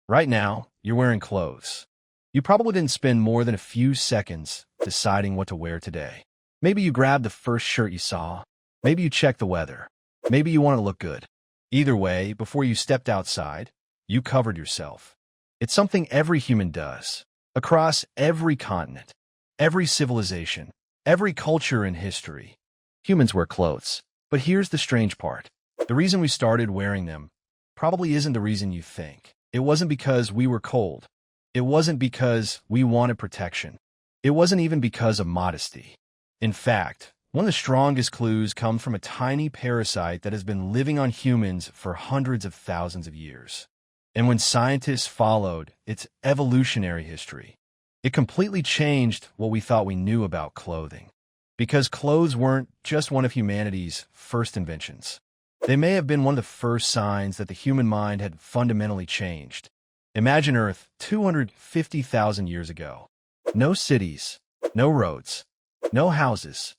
Right now, you're wearing clothes. You probably didn't spend more than a few seconds deciding what to wear today. Maybe you grabbed the first shirt you saw. Maybe you checked the weather. Maybe you want to look good. Either way, before you stepped outside, you covered yourself. It's something every human does, across every continent, every civilization, every culture in history. Humans wear clothes. But here's the strange part. The reason we started wearing them probably isn't the reason you think. It wasn't because we were cold. It wasn't because we wanted protection. It wasn't even because of modesty. In fact, one of the strongest clues comes from a tiny parasite that has been living on humans for hundreds of thousands of years. And when scientists followed its evolutionary history, it completely changed what we thought we knew about clothing. Because clothes weren't just one of humanity's first inventions. They may have been one of the first signs that the human mind had fundamentally changed. Imagine Earth 250,000 years ago. No cities, no roads, no houses,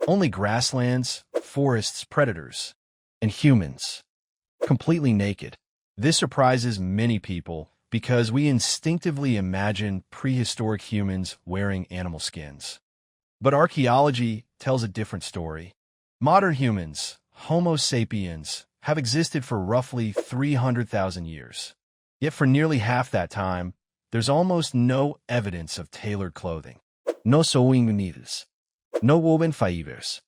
only grasslands, forests, predators, and humans. Completely naked. This surprises many people because we instinctively imagine prehistoric humans wearing animal skins. But archaeology tells a different story. Modern humans, Homo sapiens, have existed for roughly 300,000 years. Yet for nearly half that time, there's almost no evidence of tailored clothing. No sewing needles. No woven fibers.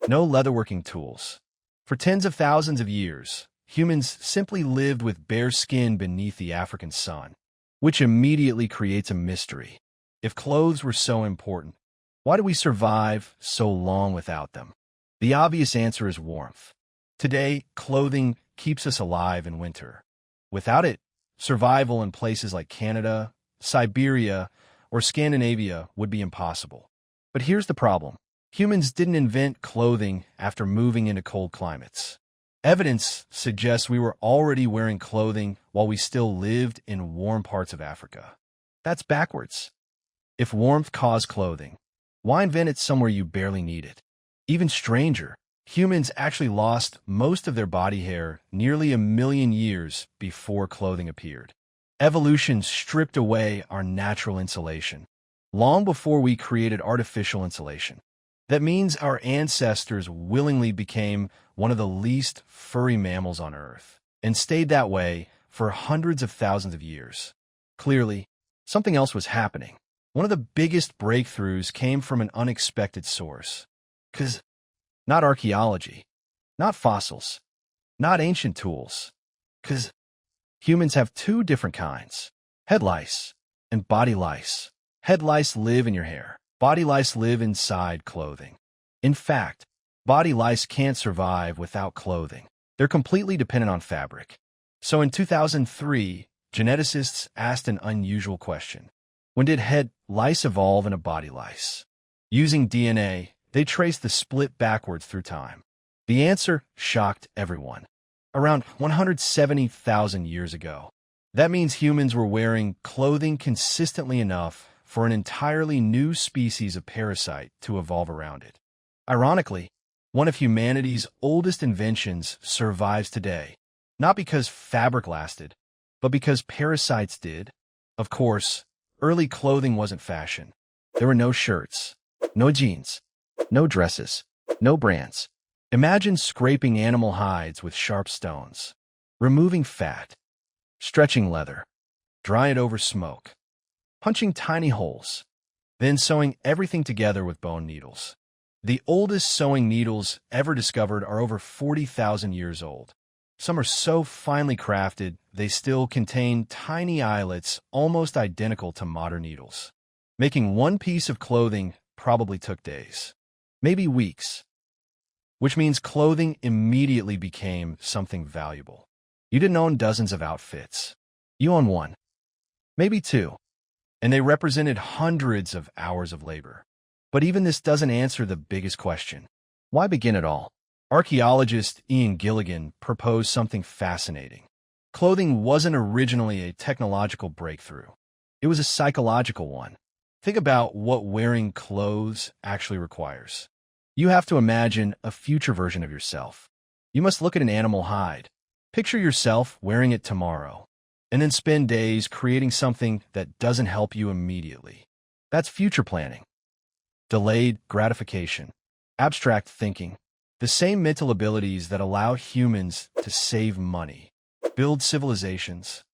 No leatherworking tools. For tens of thousands of years, humans simply lived with bare skin beneath the African sun, which immediately creates a mystery. If clothes were so important, why do we survive so long without them? The obvious answer is warmth. Today, clothing keeps us alive in winter. Without it, survival in places like Canada, Siberia, or Scandinavia would be impossible. But here's the problem. Humans didn't invent clothing after moving into cold climates. Evidence suggests we were already wearing clothing while we still lived in warm parts of Africa. That's backwards. If warmth caused clothing, why invent it somewhere you barely need it? Even stranger, humans actually lost most of their body hair nearly 1 million years before clothing appeared. Evolution stripped away our natural insulation, long before we created artificial insulation. That means our ancestors willingly became one of the least furry mammals on Earth, and stayed that way for hundreds of thousands of years. Clearly, something else was happening. One of the biggest breakthroughs came from an unexpected source. Not archaeology, not fossils, not ancient tools. Humans have two different kinds, head lice and body lice. Head lice live in your hair. Body lice live inside clothing. In fact, body lice can't survive without clothing. They're completely dependent on fabric. So in 2003, geneticists asked an unusual question. When did head lice evolve into body lice? Using DNA, they traced the split backwards through time. The answer shocked everyone. Around 170,000 years ago. That means humans were wearing clothing consistently enough for an entirely new species of parasite to evolve around it. Ironically, one of humanity's oldest inventions survives today, not because fabric lasted, but because parasites did. Of course, early clothing wasn't fashion. There were no shirts, no jeans, no dresses, no brands. Imagine scraping animal hides with sharp stones, removing fat, stretching leather, drying it over smoke, punching tiny holes, then sewing everything together with bone needles. The oldest sewing needles ever discovered are over 40,000 years old. Some are so finely crafted, they still contain tiny eyelets almost identical to modern needles. Making one piece of clothing probably took days, maybe weeks, which means clothing immediately became something valuable. You didn't own dozens of outfits. You owned one, maybe two, and they represented hundreds of hours of labor. But even this doesn't answer the biggest question. Why begin at all? Archaeologist Ian Gilligan proposed something fascinating. Clothing wasn't originally a technological breakthrough. It was a psychological one. Think about what wearing clothes actually requires. You have to imagine a future version of yourself. You must look at an animal hide. Picture yourself wearing it tomorrow. and then spend days creating something that doesn't help you immediately. That's future planning. Delayed gratification. Abstract thinking. The same mental abilities that allow humans to save money, build civilizations,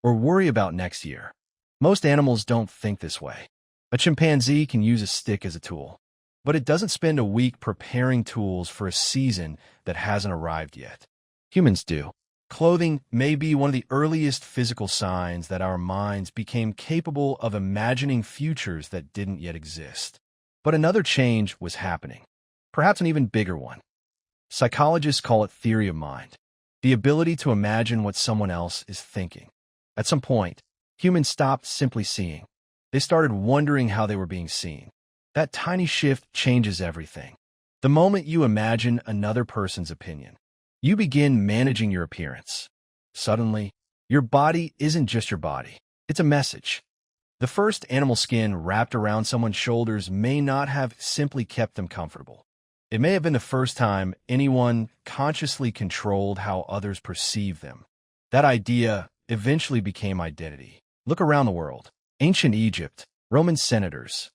or worry about next year. Most animals don't think this way. A chimpanzee can use a stick as a tool, but it doesn't spend a week preparing tools for a season that hasn't arrived yet. Humans do. Clothing may be one of the earliest physical signs that our minds became capable of imagining futures that didn't yet exist. But another change was happening, perhaps an even bigger one. Psychologists call it theory of mind, the ability to imagine what someone else is thinking. At some point, humans stopped simply seeing. They started wondering how they were being seen. That tiny shift changes everything. The moment you imagine another person's opinion, you begin managing your appearance. Suddenly, your body isn't just your body. It's a message. The first animal skin wrapped around someone's shoulders may not have simply kept them comfortable. It may have been the first time anyone consciously controlled how others perceive them. That idea eventually became identity. Look around the world. Ancient Egypt, Roman senators,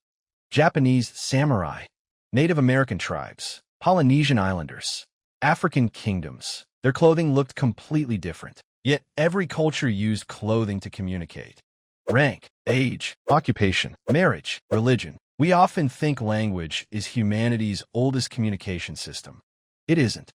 Japanese samurai, Native American tribes, Polynesian islanders, African kingdoms. Their clothing looked completely different. Yet every culture used clothing to communicate. Rank, age, occupation, marriage, religion. We often think language is humanity's oldest communication system. It isn't.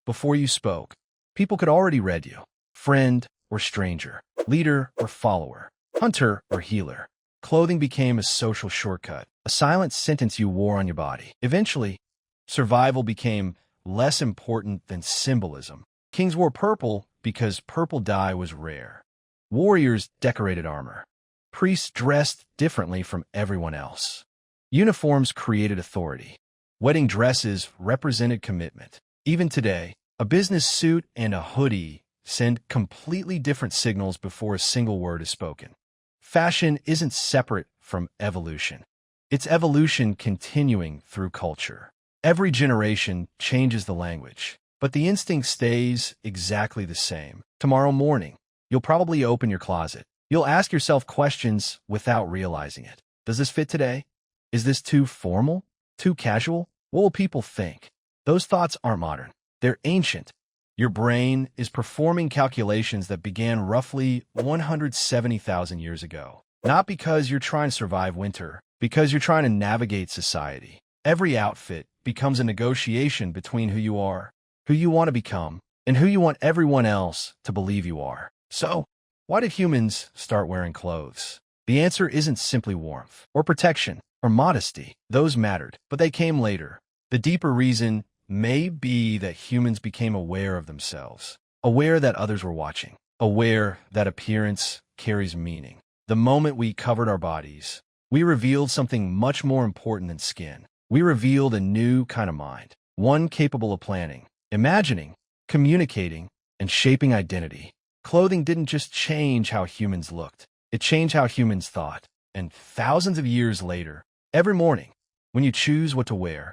Before you spoke, people could already read you. Friend or stranger, leader or follower, hunter or healer. Clothing became a social shortcut, a silent sentence you wore on your body. Eventually, survival became less important than symbolism. Kings wore purple because purple dye was rare. Warriors decorated armor. Priests dressed differently from everyone else. Uniforms created authority. Wedding dresses represented commitment. Even today, a business suit and a hoodie send completely different signals before a single word is spoken. Fashion isn't separate from evolution. It's evolution continuing through culture. Every generation changes the language, but the instinct stays exactly the same. Tomorrow morning, you'll probably open your closet. You'll ask yourself questions without realizing it. Does this fit today? Is this too formal? Too casual? What will people think? Those thoughts aren't modern. They're ancient. Your brain is performing calculations that began roughly 170,000 years ago. Not because you're trying to survive winter, because you're trying to navigate society. Every outfit becomes a negotiation between who you are, who you want to become, and who you want everyone else to believe you are. So, why did humans start wearing clothes? The answer isn't simply warmth, or protection, or modesty. Those mattered, but they came later. The deeper reason may be that humans became aware of themselves, aware that others were watching, aware that appearance carries meaning. The moment we covered our bodies, we revealed something much more important than skin. We revealed a new kind of mind, one capable of planning, imagining, communicating, and shaping identity. Clothing didn't just change how humans looked. It changed how humans thought. And thousands of years later, every morning, when you choose what to wear,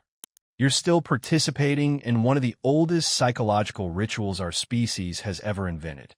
you're still participating in one of the oldest psychological rituals our species has ever invented.